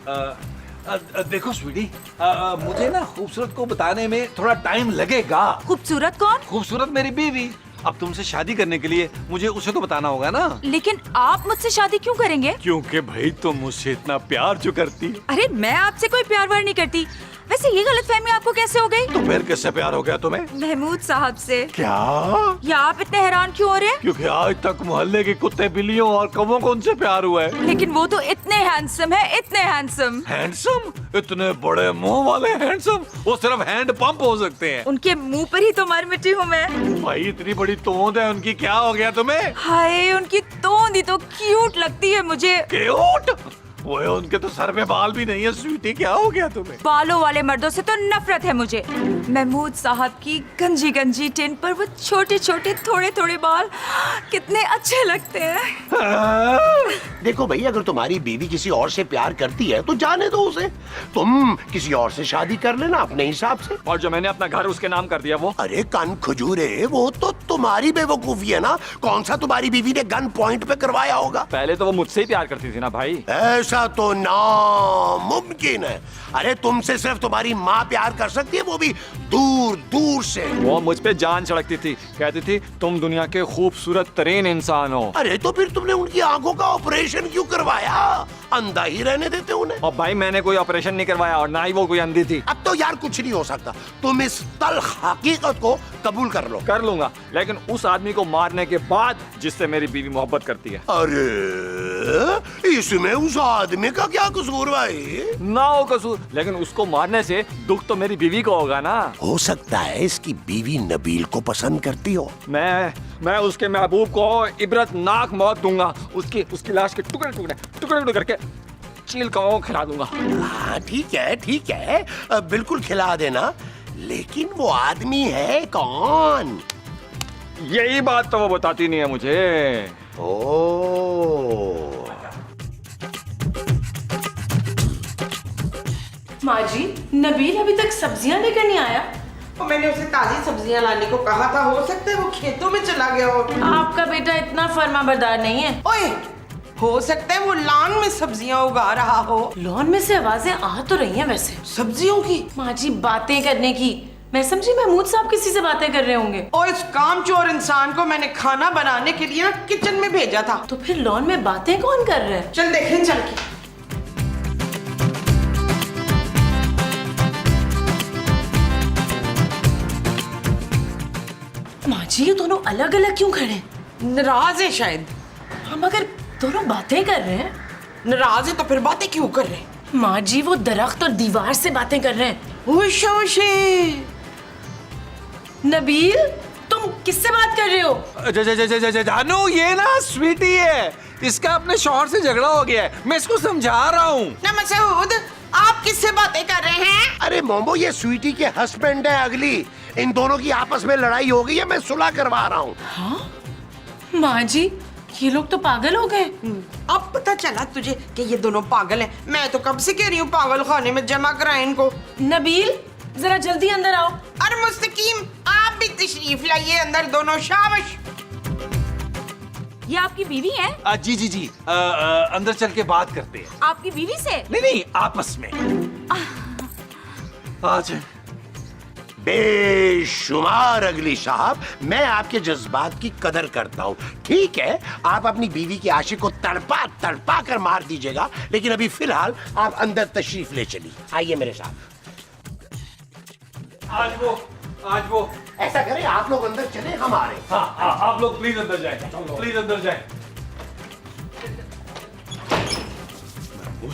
देखो स्वीटी, मुझे ना खूबसूरत को बताने में थोड़ा टाइम लगेगा। खूबसूरत कौन? खूबसूरत मेरी बीवी। अब तुमसे शादी करने के लिए मुझे उसे तो बताना होगा ना। लेकिन आप मुझसे शादी क्यों करेंगे? क्योंकि भाई तुम मुझसे इतना प्यार जो करती। अरे मैं आपसे कोई प्यार वार नहीं करती। वैसे ये गलतफहमी आपको कैसे हो गई? तो फिर किससे प्यार हो गया तुम्हें? महमूद साहब से। क्या? या आप इतने हैरान क्यों हो रहे हैं? क्योंकि आज तक मोहल्ले के कुत्ते बिल्लियों और कौवों को उनसे प्यार हुआ है। लेकिन वो तो इतने हैंडसम है, इतने हैंडसम। हैंडसम? इतने बड़े मुंह वाले हैंडसम? वो सिर्फ हैंड पंप हो सकते हैं। उनके मुंह पर ही तो मर मिटी हूँ मैं। भाई इतनी बड़ी तोंद है उनकी, क्या हो गया तुम्हें? हाय, उनकी तोंद ही तो क्यूट लगती है मुझे। क्यूट? वो उनके तो सर में बाल भी नहीं है। स्वीटी क्या हो गया तुम्हें? बालों वाले मर्दों से तो नफरत है मुझे। महमूद साहब की गंजी गंजी टिन पर वो छोटे छोटे थोड़े थोड़े बाल कितने अच्छे लगते हैं। देखो भाई, अगर तुम्हारी बीवी किसी और से प्यार करती है तो जाने दो उसे। तुम किसी और से शादी कर लेना अपने हिसाब से। और जो मैंने अपना घर उसके नाम कर दिया वो? अरे कान खजूरे, वो तो तुम्हारी बेवकूफी है ना। कौन सा तुम्हारी बीवी ने गन पॉइंट पे करवाया होगा? पहले तो वो मुझसे ही प्यार करती थी ना भाई। ऐसा तो नामुमकिन है। अरे तुमसे सिर्फ तुम्हारी माँ प्यार कर सकती है, वो भी दूर दूर से। वो मुझ पे जान छिड़कती थी, कहती थी तुम दुनिया के खूबसूरत तरीन इंसान हो। अरे तो फिर तुमने उनकी आंखों का ऑपरेशन क्यों करवाया? अंधा ही रहने देते उन्हें। और भाई मैंने कोई ऑपरेशन नहीं करवाया और ना ही वो कोई अंधी थी। अब तो यार कुछ नहीं हो सकता। तुम इस तल्ख हकीकत को कबूल कर लो। कर लूंगा, लेकिन उस आदमी को मारने के बाद जिससे मेरी बीवी मोहब्बत करती है। अरे इसमें उस आदमी का क्या कसूर भाई? ना हो कसूर, लेकिन उसको मारने से दुख तो मेरी बीवी को होगा ना। हो सकता है इसकी बीवी नबील को पसंद करती हो। मैं उसके महबूब को इबरतनाक मौत दूंगा। उसकी लाश के टुकड़े टुकड़े टुकड़े टुकड़े करके चील कौओं खिला दूंगा। हाँ ठीक है, बिल्कुल खिला देना। लेकिन वो आदमी है कौन? यही बात तो वो बताती नहीं है मुझे। ओ माँ जी, नबील अभी तक सब्जियां लेकर नहीं आया। तो मैंने उसे ताजी सब्जियां लाने को कहा था, हो सकता है वो खेतों में चला गया हो। आपका बेटा इतना फर्माबरदार नहीं है। ओए, हो सकता है वो लॉन में सब्जियां उगा रहा हो। लॉन में से आवाजें आ तो रही हैं वैसे। सब्जियों की? माँ जी, बातें करने की। मैं समझी महमूद साहब किसी से बातें कर रहे होंगे। और इस कामचोर इंसान को मैंने खाना बनाने के लिए किचन में भेजा था। तो फिर लॉन में बातें कौन कर रहे हैं? चल देखें चल के। माँ जी, ये दोनों अलग अलग क्यों खड़े हैं? नाराज है शायद। हम अगर दोनों बातें कर रहे हैं। नाराज है तो फिर बातें क्यों कर रहे हैं? माँ जी, वो दरख्त और दीवार से बातें कर रहे हैं। होश होश। नबील, तुम किससे बात कर रहे हो? जानू, ये ना स्वीटी है। इसका अपने शौहर से झगड़ा हो गया है। मैं इसको समझा रहा हूँ। ना मसूद, आप किससे बातें कर रहे हैं? अरे मोमो, ये स्वीटी के हस्बैंड है अगली। इन दोनों की आपस में लड़ाई हो गई है, मैं सुलह करवा रहा हूँ। हाँ? माँ जी, ये लोग तो पागल हो गए। अब पता चला तुझे कि ये दोनों पागल हैं। मैं तो कब से कह रही हूँ पागल खाने में जमा कराएं इनको। नबील, जरा जल्दी अंदर आओ। अरे मुस्तकीम, आप भी तशरीफ लाइए अंदर दोनों। शाबाश। ये आपकी बीवी है? जी। अंदर चल के बात करते हैं। आपकी बीवी से? नहीं, आपस में। आज बेशुमार अगली साहब, मैं आपके जज्बात की कदर करता हूँ। ठीक है, आप अपनी बीवी के आशिक को तड़पा तड़पा कर मार दीजिएगा, लेकिन अभी फिलहाल आप अंदर तशरीफ ले चलिए। आइए मेरे साथ। आज वो ऐसा करें, आप लोग अंदर चले, हम आ रहे हैं। हाँ, आप लोग प्लीज अंदर जाएं। प्लीज अंदर जाएं।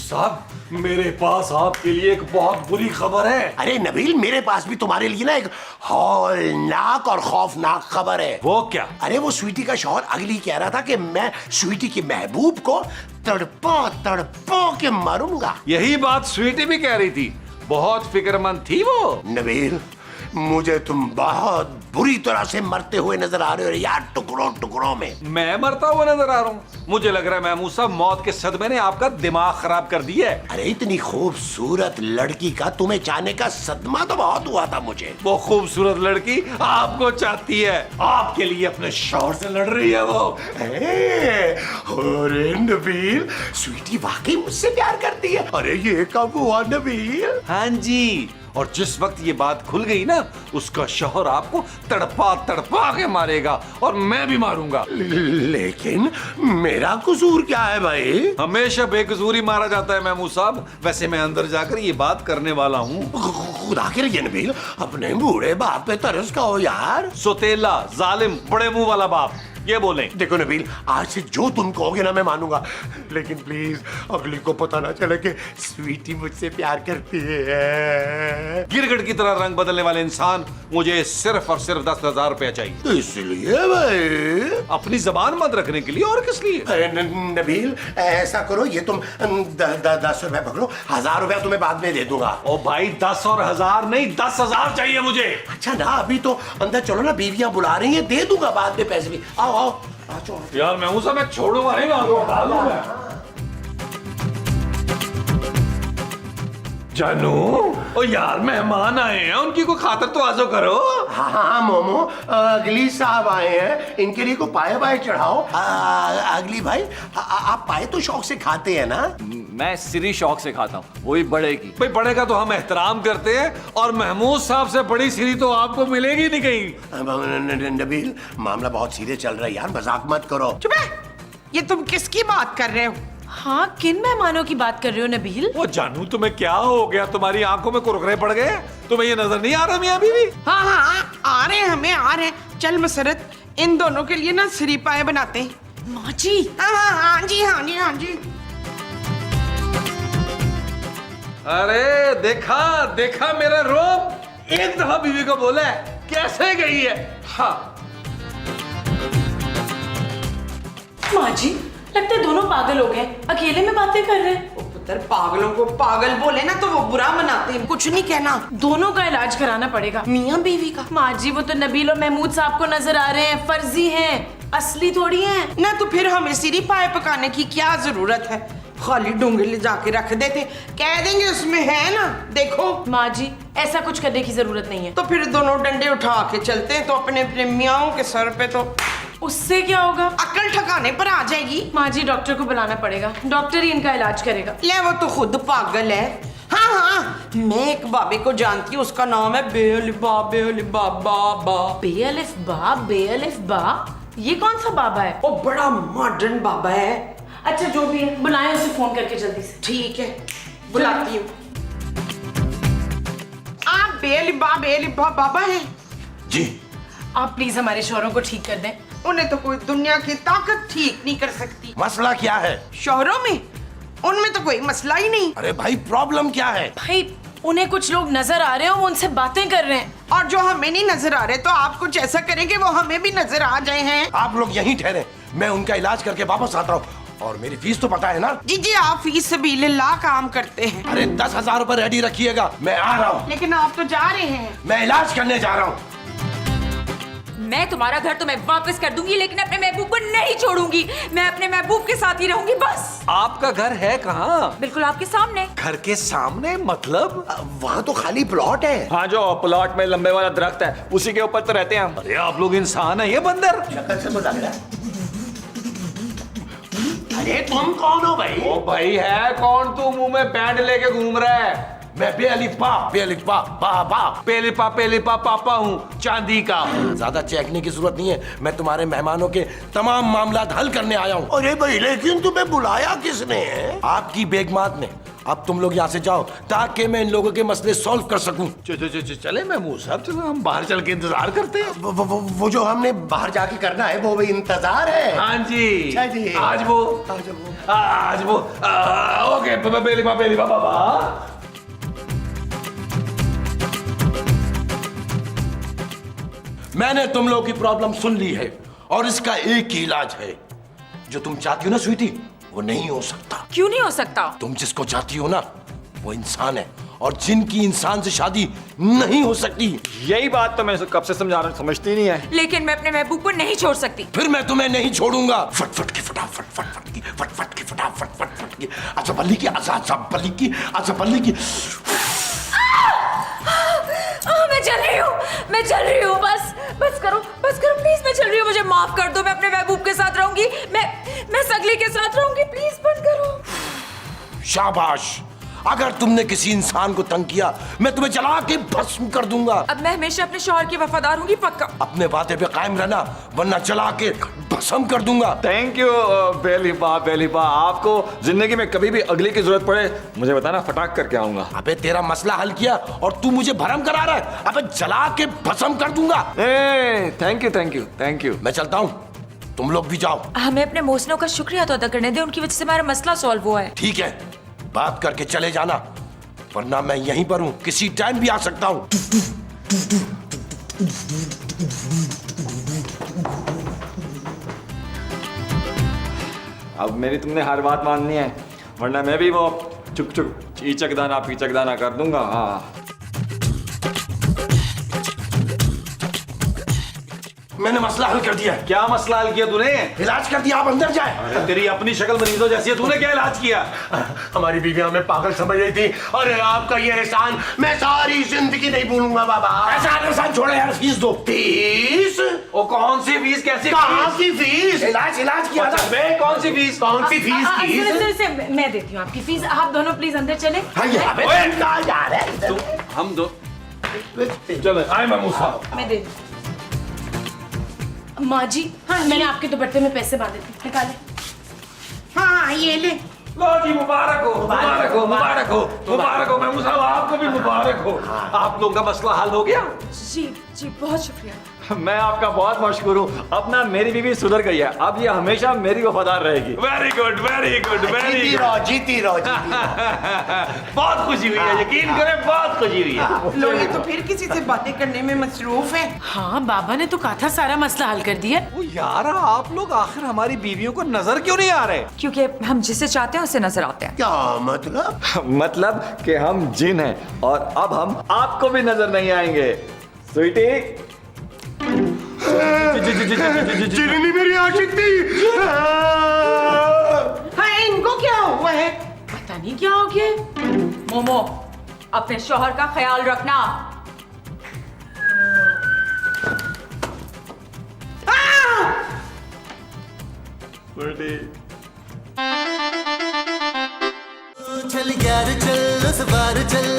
साहब, मेरे पास आपके लिए एक बहुत बुरी खबर है। अरे नबील, मेरे पास भी तुम्हारे लिए ना एक हौलनाक और खौफनाक खबर है। वो क्या? अरे वो स्वीटी का शौहर अगली कह रहा था कि मैं स्वीटी के महबूब को तड़पा तड़पा के मारूंगा। यही बात स्वीटी भी कह रही थी। बहुत फिक्रमंद थी वो। नबील, मुझे तुम बहुत बुरी तरह से मरते हुए नजर आ रहे हो यार, टुकड़ों टुकड़ों में। मैं मरता हुआ नजर आ रहा हूँ? मुझे लग रहा है महमूद साहब मौत के सदमे ने आपका दिमाग खराब कर दिया है। अरे इतनी खूबसूरत लड़की का तुम्हें चाहने का सदमा तो बहुत हुआ था मुझे। वो खूबसूरत लड़की आपको चाहती है, आपके लिए अपने शौहर से लड़ रही है वो। अरे नबील, स्वीटी वाकई मुझसे प्यार करती है। अरे ये कब हुआ नबील? हाँ जी, और जिस वक्त ये बात खुल गई ना, उसका शौहर आपको तड़पा तड़पा के मारेगा और मैं भी मारूंगा। लेकिन मेरा कसूर क्या है भाई? हमेशा बेकसूर ही मारा जाता है महमूद साहब। वैसे मैं अंदर जाकर ये बात करने वाला हूँ। खुदा के लिए नबील, अपने बूढ़े बाप पे तरस खाओ यार। सोतेला, जालिम, बड़े मुंह वाला बाप, ये बोले। देखो नबील, आज से जो तुम कहोगे ना मैं मानूंगा, लेकिन प्लीज अगली को पता ना चले कि स्वीटी मुझसे प्यार करती है। गिरगिट की तरह रंग बदलने वाले इंसान, मुझे सिर्फ और सिर्फ 10,000 रुपया चाहिए। इसलिए भाई? अपनी जबान मत रखने के लिए, और किस लिए? अरे नबील, ऐसा करो, ये तुम 10 रुपए पकड़ो, 1000 रुपया तुम्हें बाद में दे दूंगा। ओ भाई, 10 और 1000 नहीं, 10,000 चाहिए मुझे। अच्छा ना, अभी तो अंदर चलो ना, बीवियां बुला रही हैं, दे दूंगा बाद में पैसे भी। आओ आओ, आ जाओ। यार महमूद साहब, मैं छोड़ूंगा नहीं, मैं जानू। ओ यार, मेहमान आए हैं, उनकी को खातर तो आजो करो। हाँ हाँ मोमो, अगली साहब आए हैं, इनके लिए को पाए बाए चढ़ाओ। अगली भाई, आप पाए तो शौक से खाते हैं ना? मैं सिरी शौक से खाता हूँ, वही बड़े की। भाई बड़े का तो हम एहतराम करते हैं, और महमूद साहब से बड़ी सिरी तो आपको मिलेगी नहीं कहीं। नबील, मामला बहुत सीरियस चल रहा है यार, मजाक मत करो। चुप है, ये तुम किसकी बात कर रहे हो? हाँ, किन मेहमानों की बात कर रहे हो नबील? वो जानू, तुम्हें क्या हो गया? तुम्हारी आंखों में कुरकुरे पड़ गए? तुम्हें ये नजर नहीं आ रहा मियां बीवी? हाँ हाँ, आ रहे हैं, हमें आ रहे हैं। चल मसरत, इन दोनों के लिए ना सिरी पाए बनाते हैं। माँ जी। हाँ जी, हाँ जी, हाँ जी। अरे देखा देखा मेरा रोब, एक दफा बीवी को बोला है, कैसे गई है? हाँ माँ जी, लगता है दोनों पागल हो गए, अकेले में बातें कर रहे हैं। ओ पुत्र, पागलों को पागल बोले ना तो वो बुरा मनाते हैं, कुछ नहीं कहना। दोनों का इलाज कराना पड़ेगा। मियाँ बीवी का? माँ जी, वो तो नबील और महमूद साहब को नजर आ रहे हैं, फर्जी हैं, असली थोड़ी हैं। ना तो फिर हमें सिरी पाए पकाने की क्या जरूरत है? खाली डोंगे ले जाके रख देते, कह देंगे उसमें है ना, देखो। माँ जी, ऐसा कुछ करने की जरूरत नहीं है। तो फिर दोनों डंडे उठा के चलते हैं तो अपने अपने मियाओं के सर पे तो उससे क्या होगा? अकल ठिकाने पर आ जाएगी। माँ जी, डॉक्टर को बुलाना पड़ेगा, डॉक्टर ही इनका इलाज करेगा। ले, वो तो खुद पागल है। हाँ हाँ, मैं एक बाबे को जानती हूँ, उसका नाम है बेअलिफा बेअलिफा बाबा। बेअलिफ बा, ये कौन सा बाबा है? वो बड़ा मॉडर्न बाबा है। अच्छा, जो भी है, बुलाएं उसे फोन करके जल्दी से। ठीक है, बुलाती हूँ। आप बेअलिफा बाबा हैं? जी। आप प्लीज हमारे शौहरों को ठीक कर दें। उन्हें तो कोई दुनिया की ताकत ठीक नहीं कर सकती। मसला क्या है? शौहरों में? उनमें तो कोई मसला ही नहीं। अरे भाई, प्रॉब्लम क्या है? भाई, उन्हें कुछ लोग नजर आ रहे हो, वो उनसे बातें कर रहे हैं। और जो हमें नहीं नजर आ रहे, तो आप कुछ ऐसा करेंगे वो हमें भी नजर आ जाए हैं। आप लोग यहीं ठहरे, मैं उनका इलाज करके वापस आता हूँ, और मेरी फीस तो पता है ना? जी जी, आप फीस सबीलिल्लाह काम करते हैं। अरे 10,000 रुपए रेडी रखिएगा, मैं आ रहा हूँ। लेकिन आप तो जा रहे हैं। मैं इलाज करने जा रहा हूँ। मैं तुम्हारा घर तो मैं वापस कर दूंगी, लेकिन अपने महबूब को नहीं छोड़ूंगी। मैं अपने महबूब के साथ ही रहूंगी बस। आपका घर है कहाँ? बिल्कुल आपके सामने। घर के सामने मतलब? वहाँ तो खाली प्लॉट है। हाँ, जो प्लॉट में लंबे वाला दरख्त है, उसी के ऊपर तो रहते हैं हम। अरे आप लोग इंसान है, ये बंदर। शक्ल से मजा लग रहा है। अरे तुम कौन हो भाई? ओ भाई, है कौन तू? मुंह में बैंड लेके घूम रहा है। मैं बेअलिफा बाबा पेलिपा पापा हूँ, चांदी का। ज्यादा चेकने की जरूरत नहीं है, मैं तुम्हारे मेहमानों के तमाम मामला हल करने आया हूँ। अरे भाई, लेकिन तुम्हें बुलाया किसने है? आपकी बेगमात ने। अब तुम लोग यहाँ से जाओ, ताकि मैं इन लोगों के मसले सॉल्व कर सकूं। चले महमूद साहब, चलो हम बाहर चल के इंतजार करते हैं। वो जो हमने बाहर जाके करना है, वो भी इंतजार है। हाँ जी। अच्छा जी। आज वो ओके, पेलिपा बाबा। मैंने तुम लोगों की प्रॉब्लम सुन ली है, और इसका एक ही इलाज है। जो तुम चाहती हो ना स्वीटी, वो नहीं हो सकता। क्यों नहीं हो सकता? तुम जिसको चाहती हो ना, वो इंसान है, और जिनकी इंसान से शादी नहीं हो सकती। यही बात तो मैं कब से समझा रहा हूँ, समझती नहीं है। लेकिन मैं अपने महबूब को नहीं छोड़ सकती। फिर मैं तुम्हें नहीं छोड़ूंगा। फटफट की फटाफट, फटफट की फटफट की फटाफट, फटफट की अजबल्ली की अजबल्ली की अजबल्ली की। मैं चल रही हूँ, बस करो प्लीज, मैं चल रही हूँ, मुझे माफ कर दो, मैं अपने महबूब के साथ रहूंगी, मैं सगली के साथ रहूंगी, प्लीज बंद करो। शाबाश, अगर तुमने किसी इंसान को तंग किया मैं तुम्हें जला के भस्म कर दूंगा। अब मैं हमेशा अपने शौहर की वफादार होंगी, पक्का। अपने वादे पे कायम रहना, वरना जला के भस्म कर दूंगा। थैंक यू बेलिबा, आपको जिंदगी में कभी भी अगली की जरूरत पड़े मुझे बताना, फटाक करके आऊंगा। अबे तेरा मसला हल किया और तू मुझे भरम करा रहा है। अबे जला के भस्म कर दूंगा। Thank you. मैं चलता हूँ, तुम लोग भी जाओ। हमें अपने मोहसिनों का शुक्रिया तो अदा करने दे, उनकी वजह से हमारा मसला सॉल्व हुआ है। ठीक है, बात करके चले जाना, वरना मैं यहीं पर हूं, किसी टाइम भी आ सकता हूं। अब मेरी तुमने हर बात माननी है, वरना मैं भी वो चुक चीचकदाना पीचकदाना कर दूंगा। हाँ, मैंने मसला हल कर दिया। क्या मसला हल किया तूने? इलाज कर दिया, आप अंदर जाए। अरे तेरी अपनी शक्ल मरीजों जैसी है, तूने क्या इलाज किया? हमारी बीवी हमें पागल समझ रही थी। अरे आपका ये एहसान मैं सारी जिंदगी नहीं भूलूंगा बाबा। एहसान छोड़ो यार, फीस दो। फीस? ओ कौन सी फीस? कैसी कहाँ की फीस? इलाज किया था। बे कौन सी फीस? कौन सी फीस की? मैं देती हूँ आपकी फीस, आप दोनों प्लीज अंदर चले। हाँ, यहाँ पे कहाँ जा रहे हैं? हम दो चलो आए महमूद साहब। मैं दे दूँ। माँ जी, हाँ मैंने आपके दुपट्टे में पैसे बांधे थे, निकाले। हाँ ये ले। लो जी, मुबारक हो महमूद साहब, आपको भी मुबारक हो। आप लोगों का मसला हल हो गया? जी बहुत शुक्रिया। मैं आपका बहुत मशहूर हूँ। अब ना मेरी बीवी सुधर गई है, अब ये हमेशा मेरी वफादार रहेगी। Very good. जीती रहो। बहुत खुशी हुई है, यकीन करें बहुत खुशी हुई है। लो ये तो फिर किसी से बातें करने में मसरूफ है। हाँ बाबा ने तो कहा था सारा मसला हल कर दिया। ओ यार, आप लोग आखिर हमारी बीवियों को नजर क्यों नहीं आ रहे? क्योंकि हम जिसे चाहते हैं उसे नजर आते हैं। क्या मतलब? मतलब कि हम जिन हैं और अब हम आपको भी नजर नहीं आएंगे। स्वीटी, जिन्नी मेरी आशिक थी। हाँ इनको क्या हुआ है? पता नहीं क्या हो गया। मोमो, अपने शौहर का ख्याल रखना। चल यार चल उस बार चल